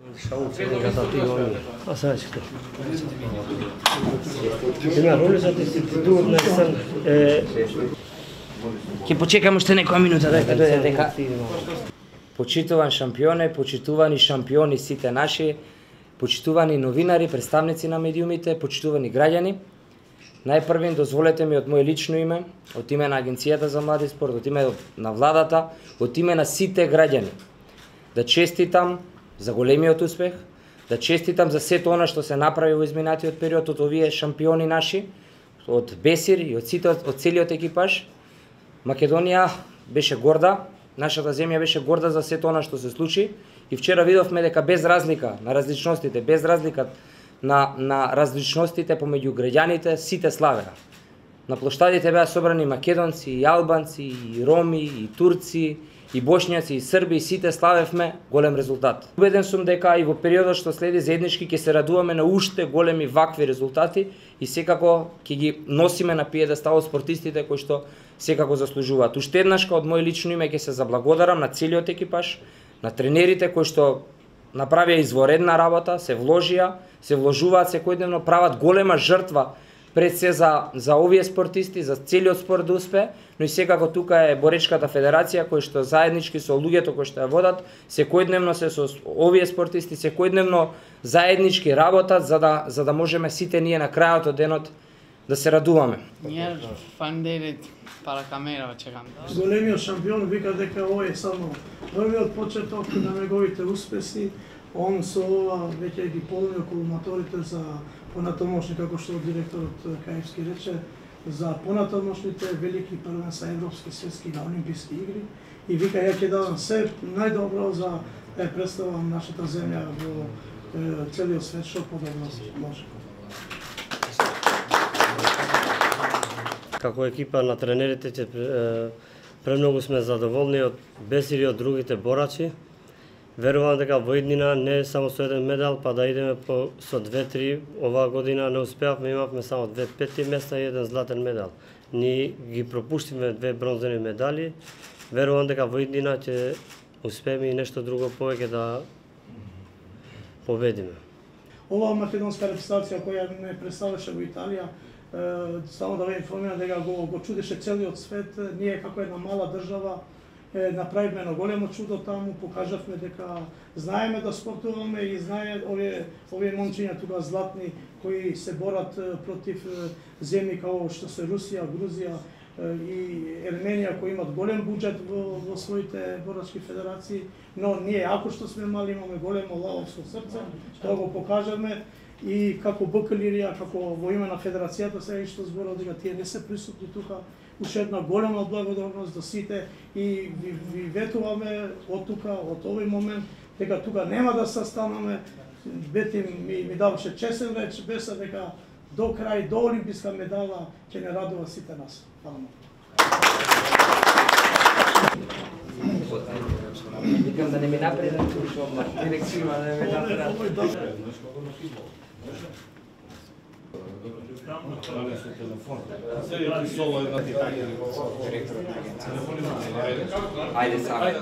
Ќе почекам уште некоја минута дека дојде дека почитуван шампионе, почитувани шампиони сите наши, почитувани новинари, представници на медиумите, почитувани граѓани. Најпрвин дозволете ми од моје лично име, од име на Агенцијата за млади спорт, од име на владата, од име на сите граѓани да честитам за големиот успех, да честитам за сето она што се направи во изминатиот период од овие шампиони наши, од Бесир и од целиот екипаж. Македонија беше горда, нашата земја беше горда за сето она што се случи и вчера видовме дека без разлика на различностите, без разлика на различностите помеѓу граѓаните, сите славеа. На плоштадите беа собрани македонци, и албанци, и роми, и турци, и бошњаци, и срби, и сите славевме голем резултат. Убеден сум дека и во периодот што следи заеднички ќе се радуваме на уште големи вакви резултати и секако ќе ги носиме на пиедесталот спортистите кои што секако заслужуваат. Уште еднаш од моје лично име ќе се заблагодарам на целиот екипаж, на тренерите кои што направија изворедна работа, се вложија, се вложуваат секојдневно, прават голема жртва пред се за овие спортисти, за целиот спорт да успее, но и секако тука е Боречката федерација кој што заеднички со луѓето кои што ја водат, секојдневно се со овие спортисти, секојдневно заеднички работат за да можеме сите ние на крајот од денот да се радуваме. Ние фандерит пара камера чекам. Големиот шампион вика дека овој е само првиот почеток на неговите успеси. Он со ова веќе ги полни околу моторите за понатомошни, како што директорот Каевски рече, за понатомошните велики првенства европски, светски на олимписки игри и вика ја ќе дадам се најдобро за да представам нашата земја во целиот свет што подобро може. Како екипа на тренерите премногу сме задоволни од Бесир и од другите борачи. Верувам дека во иднина не само со еден медал, па да идеме со 2-3. Оваа година не успеавме, имавме само 2 пети места и 1 златен медал. Ни ги пропуштиме 2 бронзени медали. Верувам дека во иднина ќе успееме и нешто друго повеќе да победиме. Оваа македонска репрезентација која не представаше во Италија, само да ве информирам дека го чудеше целиот свет. Ние како една мала држава направивме едно големо чудо таму, покажавме дека знаеме да спортуваме и знае овие момчиња тука златни кои се борат против земји како што се Русија, Грузија и Ерменија кои имат голем буџет во своите борачки федерации, но ние ако што сме мали имаме големо лавовско срце, тоа го покажаме и како БК Лирија, како во име на федерацијата сега што зборува дека тие не се присутни тука. Уште една голема благодарност до сите и ви ветуваме од тука, од овој момент, дека тука нема да се станаме. Бетим ми даваше чесен реч, беса дека до крај, до олимписка медала ќе не радува сите нас. Фала му. Викам да не ми напредам што директива да ме напредам. Ајде сами.